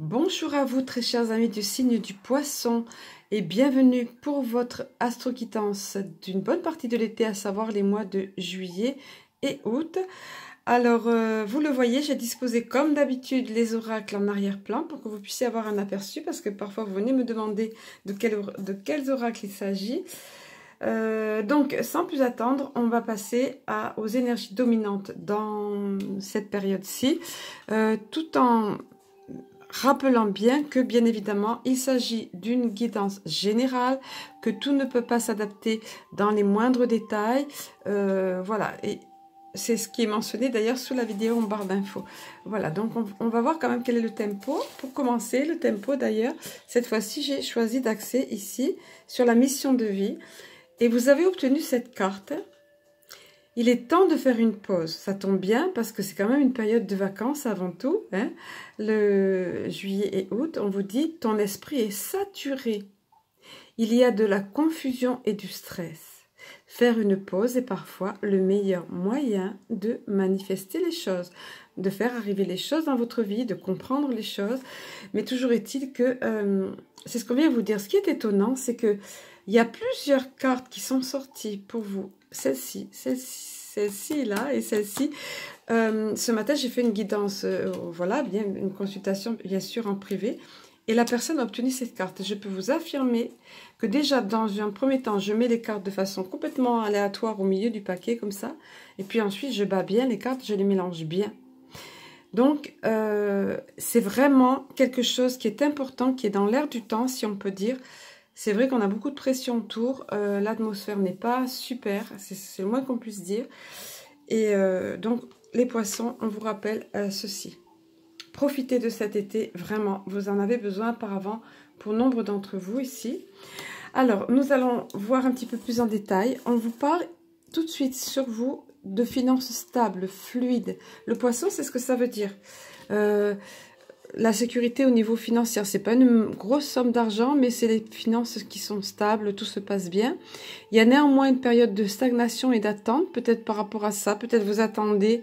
Bonjour à vous très chers amis du signe du poisson et bienvenue pour votre astro-quittance d'une bonne partie de l'été, à savoir les mois de juillet et août. Alors vous le voyez, j'ai disposé comme d'habitude les oracles en arrière-plan pour que vous puissiez avoir un aperçu, parce que parfois vous venez me demander de quels oracles il s'agit. Donc sans plus attendre, on va passer aux énergies dominantes dans cette période-ci, tout en rappelant bien que, bien évidemment, il s'agit d'une guidance générale, que tout ne peut pas s'adapter dans les moindres détails. Voilà, et c'est ce qui est mentionné d'ailleurs sous la vidéo en barre d'infos. Voilà, donc on va voir quand même quel est le tempo. Pour commencer, le tempo d'ailleurs, cette fois-ci, j'ai choisi d'axer ici sur la mission de vie. Et vous avez obtenu cette carte. Il est temps de faire une pause. Ça tombe bien parce que c'est quand même une période de vacances avant tout. Hein. Le juillet et août, on vous dit, ton esprit est saturé. Il y a de la confusion et du stress. Faire une pause est parfois le meilleur moyen de manifester les choses, de faire arriver les choses dans votre vie, de comprendre les choses. Mais toujours est-il que, c'est ce qu'on vient vous dire. Ce qui est étonnant, c'est que il y a plusieurs cartes qui sont sorties pour vous. Celle-ci, là et celle-ci. Ce matin, j'ai fait une guidance, voilà, bien une consultation, bien sûr, en privé. Et la personne a obtenu cette carte. Je peux vous affirmer que déjà, dans un premier temps, je mets les cartes de façon complètement aléatoire au milieu du paquet, comme ça. Et puis ensuite, je bats bien les cartes, je les mélange bien. Donc, c'est vraiment quelque chose qui est important, qui est dans l'air du temps, si on peut dire. C'est vrai qu'on a beaucoup de pression autour, l'atmosphère n'est pas super, c'est le moins qu'on puisse dire. Et donc, les poissons, on vous rappelle ceci. Profitez de cet été, vraiment, vous en avez besoin apparemment pour nombre d'entre vous ici. Alors, nous allons voir un petit peu plus en détail. On vous parle tout de suite sur vous de finances stables, fluides. Le poisson, c'est ce que ça veut dire. La sécurité au niveau financier, c'est pas une grosse somme d'argent, mais c'est les finances qui sont stables, tout se passe bien. Il y a néanmoins une période de stagnation et d'attente, peut-être par rapport à ça, peut-être vous attendez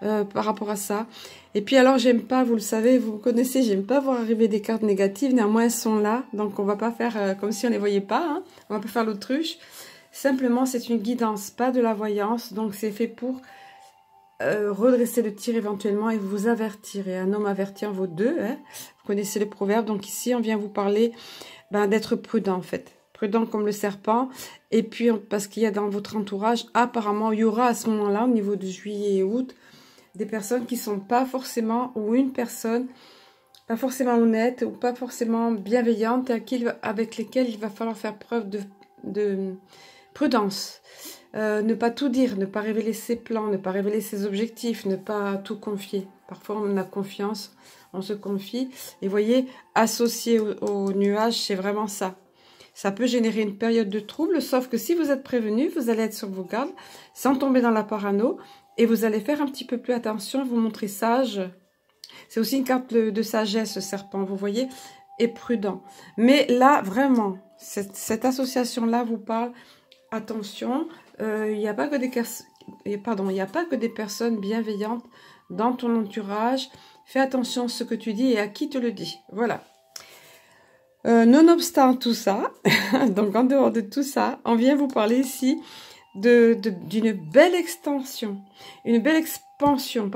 par rapport à ça. Et puis alors, j'aime pas, vous le savez, vous me connaissez, j'aime pas voir arriver des cartes négatives, néanmoins elles sont là, donc on va pas faire comme si on les voyait pas, hein. On va pas faire l'autruche. Simplement, c'est une guidance, pas de la voyance, donc c'est fait pour redresser le tir éventuellement et vous avertir. Et un homme averti en vaut deux. Hein. Vous connaissez le proverbe. Donc ici, on vient vous parler d'être prudent en fait. Prudent comme le serpent. Et puis, parce qu'il y a dans votre entourage, apparemment, il y aura à ce moment-là, au niveau de juillet et août, des personnes qui ne sont pas forcément, ou une personne, pas forcément honnête ou pas forcément bienveillante, avec lesquelles il va falloir faire preuve de prudence. Ne pas tout dire, ne pas révéler ses plans, ne pas révéler ses objectifs, ne pas tout confier. Parfois, on a confiance, on se confie. Et voyez, associé au nuage, c'est vraiment ça. Ça peut générer une période de trouble, sauf que si vous êtes prévenu, vous allez être sur vos gardes, sans tomber dans la parano, et vous allez faire un petit peu plus attention, vous montrer sage. C'est aussi une carte de sagesse, ce serpent, vous voyez, et prudent. Mais là, vraiment, cette association-là vous parle, attention, il n'y a pas que des personnes bienveillantes dans ton entourage. Fais attention à ce que tu dis et à qui te le dit. Voilà. Nonobstant tout ça, donc en dehors de tout ça, on vient vous parler ici d'une belle extension, une belle expansion,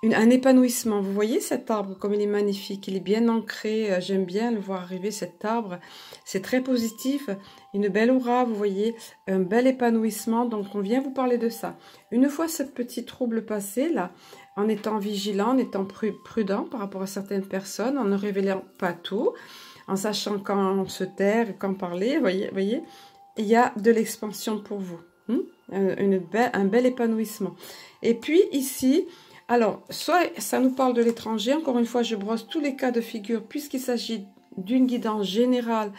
un épanouissement. Vous voyez cet arbre comme il est magnifique, il est bien ancré, j'aime bien le voir arriver cet arbre, c'est très positif, une belle aura, vous voyez, un bel épanouissement, donc on vient vous parler de ça. Une fois ce petit trouble passé là, en étant vigilant, en étant prudent par rapport à certaines personnes, en ne révélant pas tout, en sachant quand se taire et quand parler, voyez, il y a de l'expansion pour vous, un bel épanouissement. Et puis ici, alors, soit ça nous parle de l'étranger, encore une fois, je brosse tous les cas de figure, puisqu'il s'agit d'une guidance générale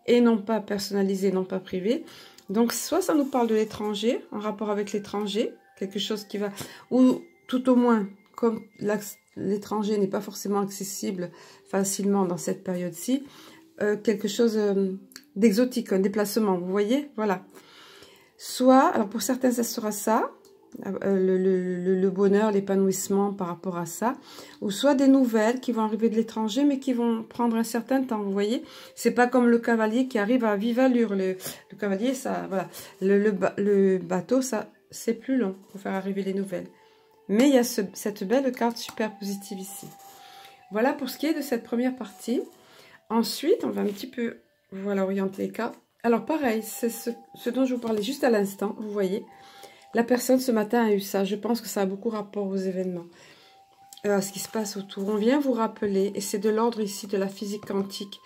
et non pas personnalisée, non pas privée. Donc, soit ça nous parle de l'étranger, en rapport avec l'étranger, quelque chose qui va, ou tout au moins, comme l'étranger n'est pas forcément accessible facilement dans cette période-ci, quelque chose d'exotique, un déplacement, vous voyez, voilà. Soit, alors pour certains, ça sera ça, le bonheur, l'épanouissement par rapport à ça, ou soit des nouvelles qui vont arriver de l'étranger, mais qui vont prendre un certain temps, vous voyez. C'est pas comme le cavalier qui arrive à vive allure. Le cavalier, ça, voilà. Le bateau, ça, c'est plus long pour faire arriver les nouvelles. Mais il y a cette belle carte super positive ici. Voilà pour ce qui est de cette première partie. Ensuite, on va un petit peu, voilà, orienter les cartes. Alors pareil, c'est ce dont je vous parlais juste à l'instant, vous voyez. La personne ce matin a eu ça. Je pense que ça a beaucoup rapport aux événements, à ce qui se passe autour. On vient vous rappeler, et c'est de l'ordre ici de la physique quantique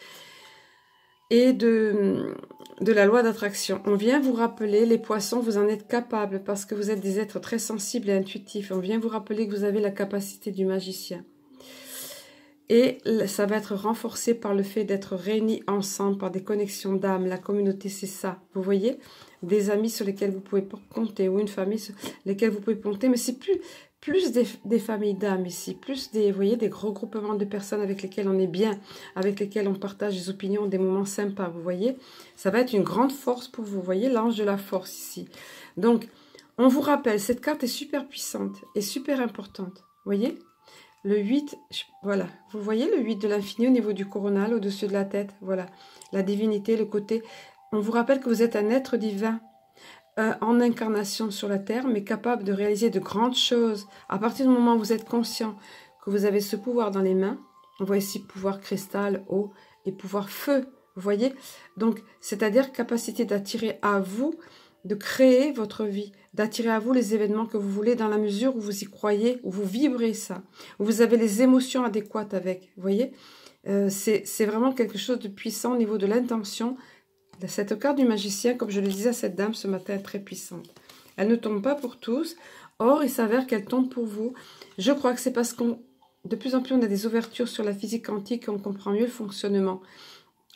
et de la loi d'attraction. On vient vous rappeler, les poissons, vous en êtes capables parce que vous êtes des êtres très sensibles et intuitifs. On vient vous rappeler que vous avez la capacité du magicien. Et ça va être renforcé par le fait d'être réunis ensemble, par des connexions d'âme. La communauté, c'est ça. Vous voyez, des amis sur lesquels vous pouvez compter, ou une famille sur lesquelles vous pouvez compter. Mais c'est plus des familles d'âme ici, plus des, vous voyez, des gros groupements de personnes avec lesquelles on est bien, avec lesquelles on partage des opinions, des moments sympas, vous voyez. Ça va être une grande force pour vous, vous voyez, l'ange de la force ici. Donc, on vous rappelle, cette carte est super puissante et super importante, vous voyez. Le 8, voilà, vous voyez le 8 de l'infini au niveau du coronal, au-dessus de la tête, voilà, la divinité, le côté. On vous rappelle que vous êtes un être divin en incarnation sur la terre, mais capable de réaliser de grandes choses. À partir du moment où vous êtes conscient que vous avez ce pouvoir dans les mains, on voit ici pouvoir cristal, eau et pouvoir feu, vous voyez. Donc, c'est-à-dire capacité d'attirer à vous, de créer votre vie, d'attirer à vous les événements que vous voulez dans la mesure où vous y croyez, où vous vibrez ça, où vous avez les émotions adéquates avec, vous voyez. C'est vraiment quelque chose de puissant au niveau de l'intention. Cette carte du magicien, comme je le disais à cette dame ce matin, est très puissante. Elle ne tombe pas pour tous. Or, il s'avère qu'elle tombe pour vous. Je crois que c'est parce qu'on, de plus en plus, on a des ouvertures sur la physique quantique et on comprend mieux le fonctionnement,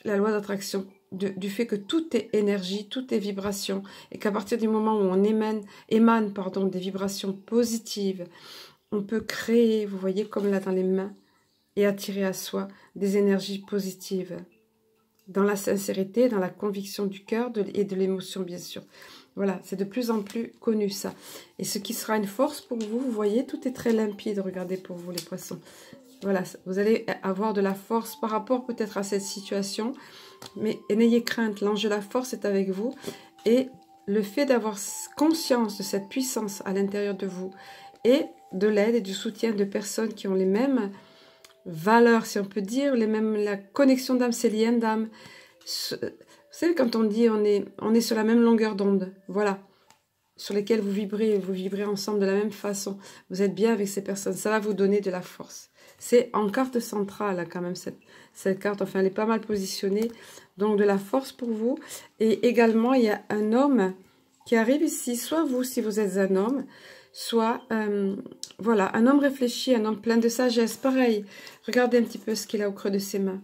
la loi d'attraction, du fait que tout est énergie, tout est vibration, et qu'à partir du moment où on émane des vibrations positives, on peut créer, vous voyez, comme là dans les mains, et attirer à soi des énergies positives, dans la sincérité, dans la conviction du cœur et de l'émotion, bien sûr. Voilà, c'est de plus en plus connu ça. Et ce qui sera une force pour vous, vous voyez, tout est très limpide, regardez pour vous les poissons. Voilà, vous allez avoir de la force par rapport peut-être à cette situation, mais n'ayez crainte, l'ange de la force est avec vous. Et le fait d'avoir conscience de cette puissance à l'intérieur de vous et de l'aide et du soutien de personnes qui ont les mêmes valeurs, si on peut dire, la connexion d'âme, ces liens d'âme. Vous savez, quand on dit on est sur la même longueur d'onde, voilà, sur lesquelles vous vibrez ensemble de la même façon. Vous êtes bien avec ces personnes, ça va vous donner de la force. C'est en carte centrale, là, quand même, cette carte, enfin, elle est pas mal positionnée, donc de la force pour vous. Et également, il y a un homme qui arrive ici, soit vous, si vous êtes un homme, soit, voilà, un homme réfléchi, un homme plein de sagesse. Pareil, regardez un petit peu ce qu'il a au creux de ses mains.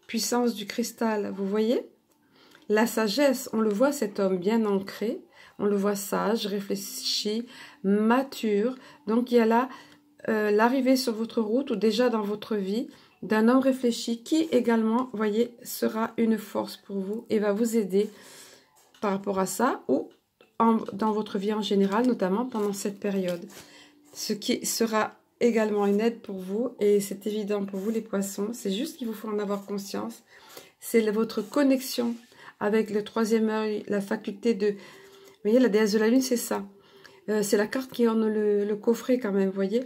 Puissance du cristal, vous voyez? La sagesse, on le voit, cet homme bien ancré, on le voit sage, réfléchi, mature. Donc, il y a là l'arrivée sur votre route ou déjà dans votre vie d'un homme réfléchi qui également, voyez, sera une force pour vous et va vous aider par rapport à ça ou dans votre vie en général, notamment pendant cette période. Ce qui sera également une aide pour vous et c'est évident pour vous les poissons. C'est juste qu'il vous faut en avoir conscience. C'est votre connexion avec le troisième œil, la faculté de... Vous voyez, la déesse de la lune, c'est ça. C'est la carte qui orne le coffret quand même, vous voyez.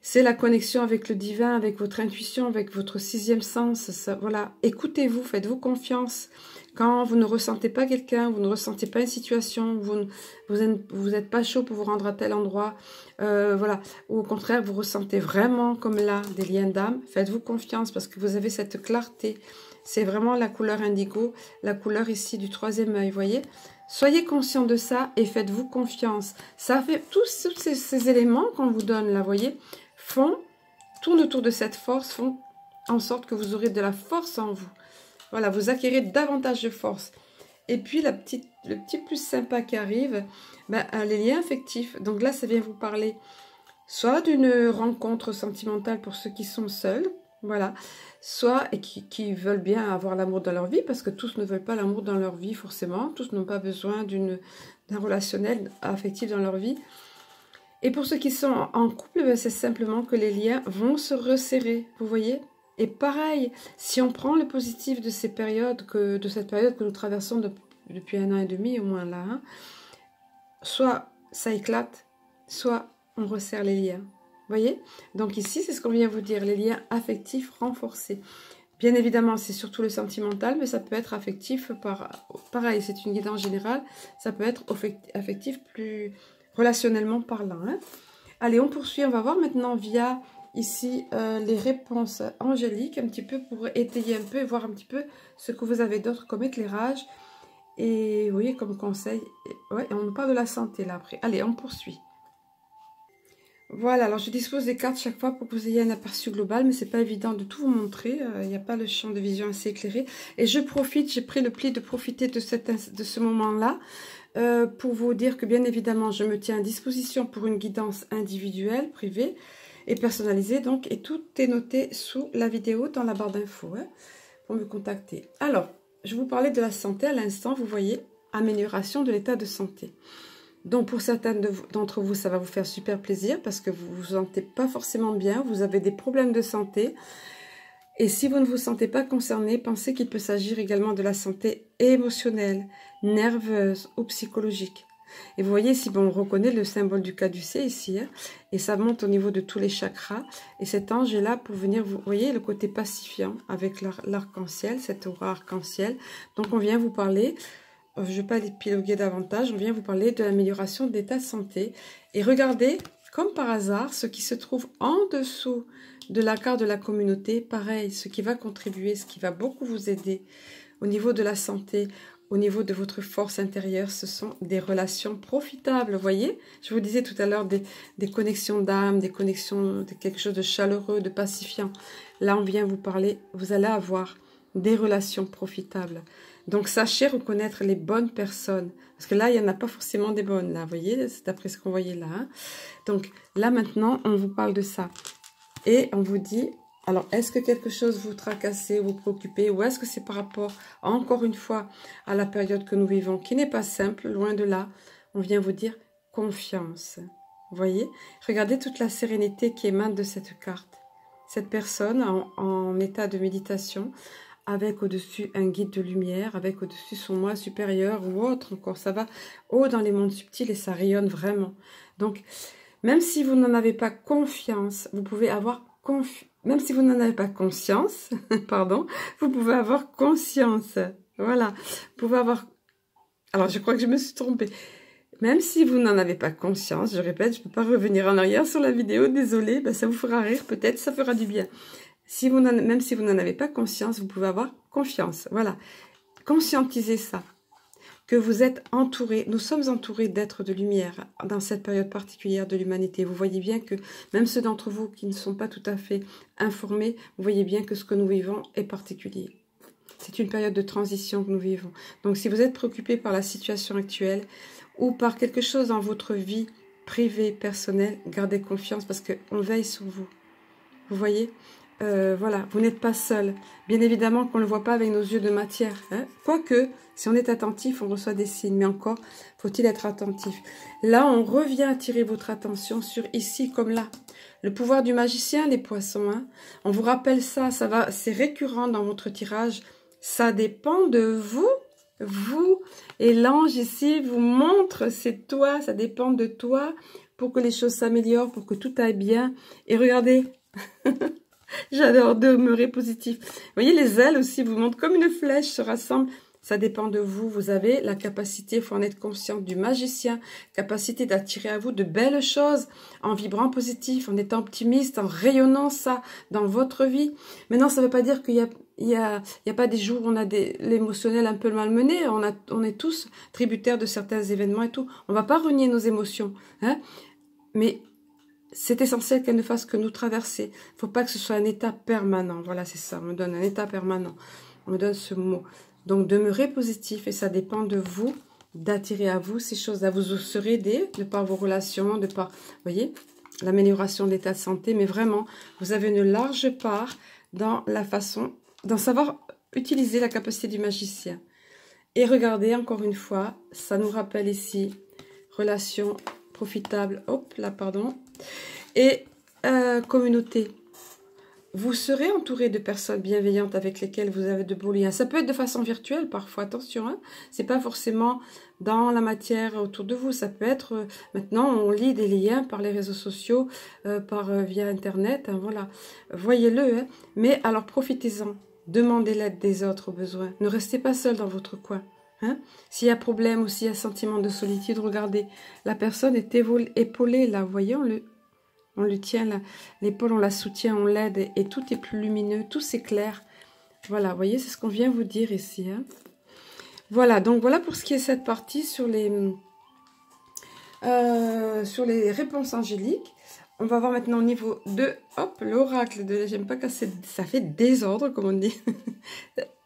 C'est la connexion avec le divin, avec votre intuition, avec votre sixième sens. Ça, voilà, écoutez-vous, faites-vous confiance. Quand vous ne ressentez pas quelqu'un, vous ne ressentez pas une situation, vous êtes pas chaud pour vous rendre à tel endroit, voilà. Ou au contraire, vous ressentez vraiment comme là des liens d'âme. Faites-vous confiance parce que vous avez cette clarté. C'est vraiment la couleur indigo, la couleur ici du troisième œil, vous voyez. Soyez conscient de ça et faites-vous confiance. Ça fait tous ces éléments qu'on vous donne là, vous voyez, tournent autour de cette force, font en sorte que vous aurez de la force en vous. Voilà, vous acquérez davantage de force. Et puis, le petit plus sympa qui arrive, les liens affectifs. Donc là, ça vient vous parler soit d'une rencontre sentimentale pour ceux qui sont seuls, voilà, soit et qui veulent bien avoir l'amour dans leur vie, parce que tous ne veulent pas l'amour dans leur vie forcément, tous n'ont pas besoin d'un relationnel affectif dans leur vie. Et pour ceux qui sont en couple, ben, c'est simplement que les liens vont se resserrer, vous voyez. Et pareil, si on prend le positif de cette période que nous traversons depuis 1 an et demi, au moins là, hein, soit ça éclate, soit on resserre les liens. Vous voyez? Donc ici, c'est ce qu'on vient vous dire, les liens affectifs renforcés. Bien évidemment, c'est surtout le sentimental, mais ça peut être affectif pareil, c'est une guidance générale, ça peut être affectif plus relationnellement parlant. Hein. Allez, on poursuit, on va voir maintenant via ici les réponses angéliques, un petit peu pour étayer un peu et voir un petit peu ce que vous avez d'autre comme éclairage. Et vous voyez, comme conseil, ouais, on nous parle de la santé là après. Allez, on poursuit. Voilà, alors je dispose des cartes chaque fois pour que vous ayez un aperçu global, mais c'est pas évident de tout vous montrer, il n'y a pas le champ de vision assez éclairé. Et je profite, j'ai pris le pli de profiter de ce moment-là pour vous dire que bien évidemment, je me tiens à disposition pour une guidance individuelle, privée et personnalisée, donc, et tout est noté sous la vidéo dans la barre d'infos, hein, pour me contacter. Alors, je vous parlais de la santé à l'instant, vous voyez, amélioration de l'état de santé. Donc, pour certaines d'entre vous, ça va vous faire super plaisir parce que vous ne vous sentez pas forcément bien, vous avez des problèmes de santé. Et si vous ne vous sentez pas concerné, pensez qu'il peut s'agir également de la santé émotionnelle, nerveuse ou psychologique. Et vous voyez, ici, bon, on reconnaît le symbole du caducée ici, hein, et ça monte au niveau de tous les chakras. Et cet ange est là pour venir, vous voyez, le côté pacifiant avec l'arc-en-ciel, cette aura arc-en-ciel. Donc, on vient vous parler... Je ne vais pas épiloguer davantage, on vient vous parler de l'amélioration de l'état de santé. Et regardez, comme par hasard, ce qui se trouve en dessous de la carte de la communauté, pareil, ce qui va contribuer, ce qui va beaucoup vous aider au niveau de la santé, au niveau de votre force intérieure, ce sont des relations profitables, vous voyez. Je vous disais tout à l'heure des connexions d'âme, des connexions de quelque chose de chaleureux, de pacifiant. Là, on vient vous parler, vous allez avoir des relations profitables. Donc, sachez reconnaître les bonnes personnes. Parce que là, il n'y en a pas forcément des bonnes. Là, vous voyez, c'est d'après ce qu'on voyait là. Hein. Donc, là, maintenant, on vous parle de ça. Et on vous dit, alors, est-ce que quelque chose vous tracasse, vous préoccupe, ou est-ce que c'est par rapport, encore une fois, à la période que nous vivons, qui n'est pas simple, loin de là. On vient vous dire confiance. Vous voyez? Regardez toute la sérénité qui émane de cette carte. Cette personne en état de méditation, avec au-dessus un guide de lumière, avec au-dessus son moi supérieur ou autre encore. Ça va haut dans les mondes subtils et ça rayonne vraiment. Donc, même si vous n'en avez pas confiance, vous pouvez avoir même si vous n'en avez pas conscience, pardon, vous pouvez avoir conscience. Voilà. Vous pouvez avoir... Alors, je crois que je me suis trompée. Même si vous n'en avez pas conscience, je répète, je ne peux pas revenir en arrière sur la vidéo, désolée, ben ça vous fera rire, peut-être, ça fera du bien. Même si vous n'en avez pas conscience, vous pouvez avoir confiance. Voilà. Conscientisez ça. Que vous êtes entourés, nous sommes entourés d'êtres de lumière dans cette période particulière de l'humanité. Vous voyez bien que, même ceux d'entre vous qui ne sont pas tout à fait informés, vous voyez bien que ce que nous vivons est particulier. C'est une période de transition que nous vivons. Donc, si vous êtes préoccupé par la situation actuelle ou par quelque chose dans votre vie privée, personnelle, gardez confiance parce qu'on veille sur vous. Vous voyez ? Voilà, vous n'êtes pas seul. Bien évidemment qu'on ne le voit pas avec nos yeux de matière. Hein. Quoique, si on est attentif, on reçoit des signes. Mais encore, faut-il être attentif. Là, on revient attirer votre attention sur ici comme là. Le pouvoir du magicien, les poissons. Hein. On vous rappelle ça, c'est récurrent dans votre tirage. Ça dépend de vous. Vous et l'ange ici vous montre, c'est toi, ça dépend de toi pour que les choses s'améliorent, pour que tout aille bien. Et regardez... J'adore demeurer positif. Vous voyez, les ailes aussi vous montrent comme une flèche se rassemble. Ça dépend de vous. Vous avez la capacité, il faut en être conscient, du magicien. Capacité d'attirer à vous de belles choses en vibrant positif, en étant optimiste, en rayonnant ça dans votre vie. Maintenant, ça ne veut pas dire qu'il y a pas des jours où on a l'émotionnel un peu malmené. On est tous tributaires de certains événements et tout. On ne va pas renier nos émotions. Hein, mais... c'est essentiel qu'elle ne fasse que nous traverser. Il ne faut pas que ce soit un état permanent. Voilà, c'est ça. On me donne un état permanent. On me donne ce mot. Donc, demeurez positif et ça dépend de vous d'attirer à vous ces choses-là. Vous serez aidé de par vos relations, de par, vous voyez, l'amélioration de l'état de santé. Mais vraiment, vous avez une large part dans la façon, dans savoir utiliser la capacité du magicien. Et regardez, encore une fois, ça nous rappelle ici, relation profitable. Hop, là, pardon. Et communauté. Vous serez entouré de personnes bienveillantes avec lesquelles vous avez de beaux liens. Ça peut être de façon virtuelle parfois, attention. Hein, c'est pas forcément dans la matière autour de vous. Ça peut être, maintenant on lit des liens par les réseaux sociaux, via Internet. Hein, voilà, voyez-le. Hein, mais alors profitez-en. Demandez l'aide des autres au besoin. Ne restez pas seul dans votre coin. Hein, s'il y a problème ou s'il y a sentiment de solitude, regardez. La personne est épaulée là, voyez, on lui tient l'épaule, on la soutient, on l'aide et tout est plus lumineux, tout s'éclaire. Voilà, vous voyez, c'est ce qu'on vient vous dire ici. Hein. Voilà, donc voilà pour ce qui est cette partie sur les réponses angéliques. On va voir maintenant au niveau de, hop, l'oracle de, j'aime pas casser, ça fait désordre comme on dit.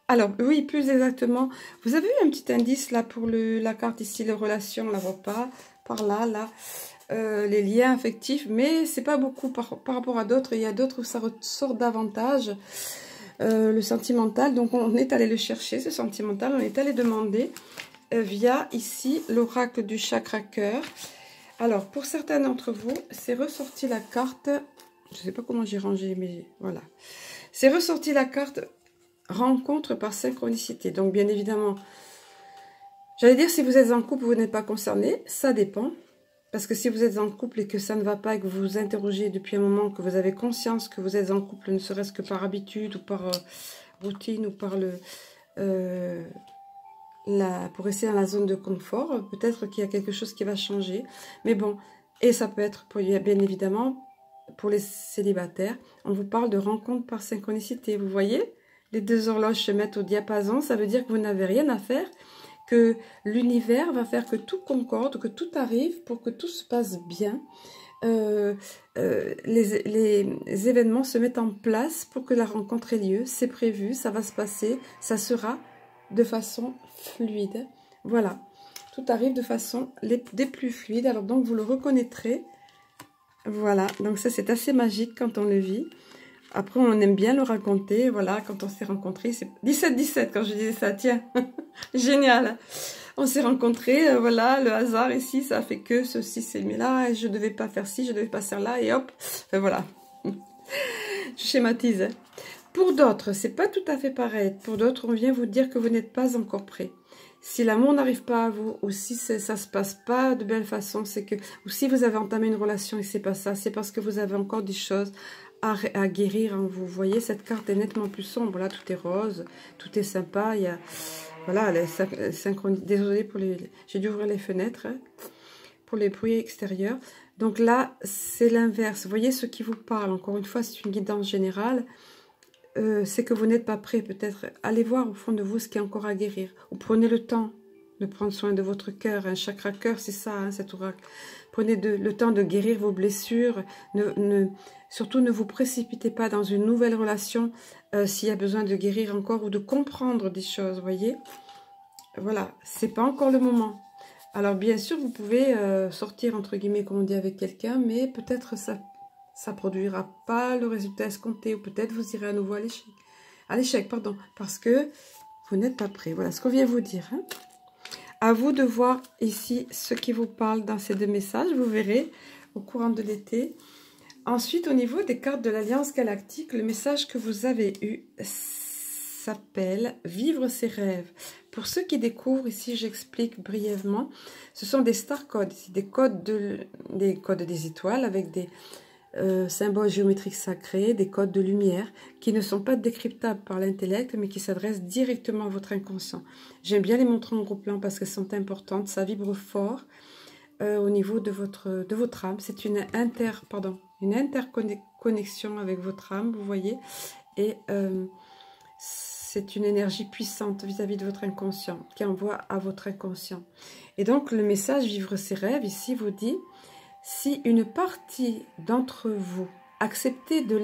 Alors, oui, plus exactement, vous avez eu un petit indice là pour la carte ici, les relations, on la voit pas, par là, là. Les liens affectifs, mais c'est pas beaucoup par rapport à d'autres. Il y a d'autres où ça ressort davantage. Le sentimental, donc on est allé le chercher, ce sentimental, on est allé demander via ici l'oracle du chakra cœur. Alors, pour certains d'entre vous, c'est ressorti la carte, je sais pas comment j'ai rangé, mais voilà. C'est ressorti la carte rencontre par synchronicité. Donc, bien évidemment, j'allais dire si vous êtes en couple, vous n'êtes pas concerné, ça dépend. Parce que si vous êtes en couple et que ça ne va pas et que vous vous interrogez depuis un moment, que vous avez conscience que vous êtes en couple, ne serait-ce que par habitude ou par routine ou par pour rester dans la zone de confort, peut-être qu'il y a quelque chose qui va changer. Mais bon, et ça peut être, bien évidemment, pour les célibataires, on vous parle de rencontre par synchronicité. Vous voyez, les deux horloges se mettent au diapason, ça veut dire que vous n'avez rien à faire, que l'univers va faire que tout concorde, que tout arrive pour que tout se passe bien. Les événements se mettent en place pour que la rencontre ait lieu. C'est prévu, ça va se passer, ça sera de façon fluide. Voilà, tout arrive de façon des plus fluides. Alors donc vous le reconnaîtrez. Voilà, donc ça c'est assez magique quand on le vit. Après, on aime bien le raconter, voilà, quand on s'est rencontrés, c'est 17-17 quand je disais ça, tiens, génial. On s'est rencontrés, voilà, le hasard ici, ça a fait que ceci s'est mis là, et je ne devais pas faire ci, je devais pas faire là, et hop, enfin, voilà. Je schématise. Hein. Pour d'autres, c'est pas tout à fait pareil. Pour d'autres, on vient vous dire que vous n'êtes pas encore prêt. Si l'amour n'arrive pas à vous, ou si ça se passe pas de belle façon, c'est que, ou si vous avez entamé une relation et c'est pas ça, c'est parce que vous avez encore des choses à guérir en vous. Vous voyez, cette carte est nettement plus sombre. Là, tout est rose, tout est sympa. Il y a, voilà, les synchronies. Désolée pour les... J'ai dû ouvrir les fenêtres hein, pour les bruits extérieurs. Donc là, c'est l'inverse. Vous voyez, ce qui vous parle, encore une fois, c'est une guidance générale. C'est que vous n'êtes pas prêt, peut-être. Allez voir au fond de vous ce qui est encore à guérir. Ou prenez le temps de prendre soin de votre cœur. Un chakra cœur, c'est ça, hein, cet oracle. Prenez le temps de guérir vos blessures. Surtout, ne vous précipitez pas dans une nouvelle relation s'il y a besoin de guérir encore ou de comprendre des choses, voyez. Voilà, c'est pas encore le moment. Alors, bien sûr, vous pouvez sortir, entre guillemets, comme on dit, avec quelqu'un, mais peut-être ça produira pas le résultat escompté, ou peut-être vous irez à nouveau à l'échec, pardon, parce que vous n'êtes pas prêt. Voilà ce qu'on vient vous dire. Hein. À vous de voir ici ce qui vous parle dans ces deux messages, vous verrez au courant de l'été. Ensuite, au niveau des cartes de l'Alliance Galactique, le message que vous avez eu s'appelle « Vivre ses rêves ». Pour ceux qui découvrent, ici j'explique brièvement, ce sont des star codes, des codes des étoiles avec des symboles géométriques sacrés, des codes de lumière qui ne sont pas décryptables par l'intellect mais qui s'adressent directement à votre inconscient. J'aime bien les montrer en gros plan parce qu'elles sont importantes, ça vibre fort au niveau de votre âme. C'est une interconnexion avec votre âme, vous voyez, et c'est une énergie puissante vis-à-vis de votre inconscient qui envoie à votre inconscient. Et donc le message vivre ses rêves ici vous dit: si une partie d'entre vous acceptait de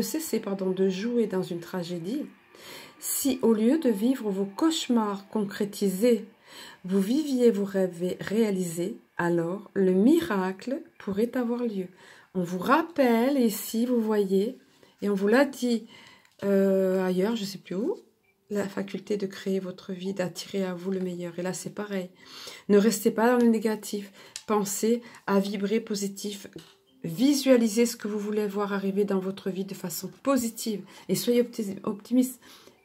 cesser de jouer dans une tragédie, si au lieu de vivre vos cauchemars concrétisés, vous viviez vos rêves réalisés, alors le miracle pourrait avoir lieu. On vous rappelle ici, vous voyez, et on vous l'a dit ailleurs, je ne sais plus où, la faculté de créer votre vie, d'attirer à vous le meilleur. Et là, c'est pareil. Ne restez pas dans le négatif. pensez à vibrer positif. Visualisez ce que vous voulez voir arriver dans votre vie de façon positive. Et soyez optimiste.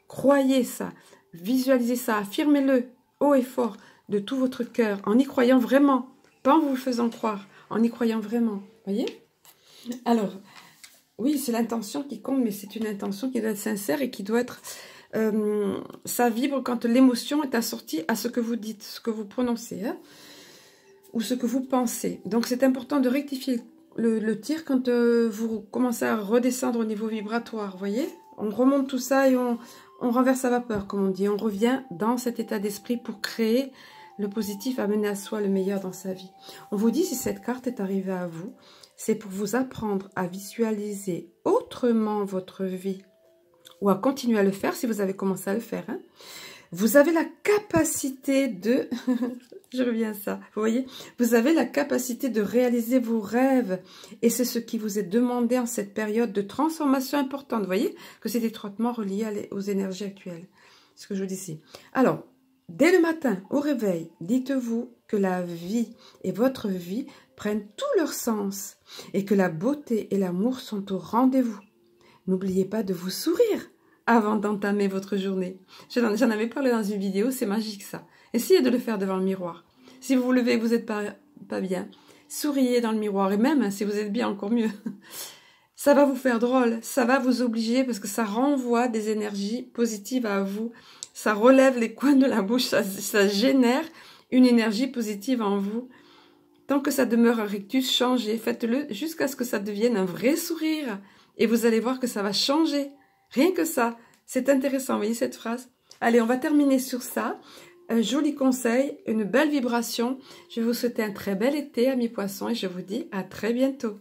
Croyez ça. Visualisez ça. Affirmez-le haut et fort de tout votre cœur. En y croyant vraiment. Pas en vous le faisant croire. En y croyant vraiment. Voyez? Alors, oui, c'est l'intention qui compte, mais c'est une intention qui doit être sincère et qui doit être... ça vibre quand l'émotion est assortie à ce que vous dites, ce que vous prononcez, hein, ou ce que vous pensez. Donc, c'est important de rectifier le tir quand vous commencez à redescendre au niveau vibratoire, vous voyez? On remonte tout ça et on renverse la vapeur, comme on dit. On revient dans cet état d'esprit pour créer le positif, amener à soi le meilleur dans sa vie. On vous dit, si cette carte est arrivée à vous, c'est pour vous apprendre à visualiser autrement votre vie, ou à continuer à le faire si vous avez commencé à le faire. Hein. Vous avez la capacité de... Je reviens à ça, vous voyez? Vous avez la capacité de réaliser vos rêves. Et c'est ce qui vous est demandé en cette période de transformation importante. Vous voyez que c'est étroitement relié aux énergies actuelles. Ce que je vous dis ici. Alors, dès le matin, au réveil, dites-vous que la vie et votre vie prennent tout leur sens. Et que la beauté et l'amour sont au rendez-vous. N'oubliez pas de vous sourire avant d'entamer votre journée. J'en avais parlé dans une vidéo, c'est magique ça. Essayez de le faire devant le miroir. Si vous vous levez et que vous n'êtes pas bien, souriez dans le miroir. Et même si vous êtes bien, encore mieux. Ça va vous faire drôle, ça va vous obliger parce que ça renvoie des énergies positives à vous. Ça relève les coins de la bouche, ça génère une énergie positive en vous. Tant que ça demeure un rictus, changez. Faites-le jusqu'à ce que ça devienne un vrai sourire. Et vous allez voir que ça va changer. Rien que ça. C'est intéressant, vous voyez cette phrase? Allez, on va terminer sur ça. Un joli conseil, une belle vibration. Je vais vous souhaiter un très bel été, amis poissons, et je vous dis à très bientôt.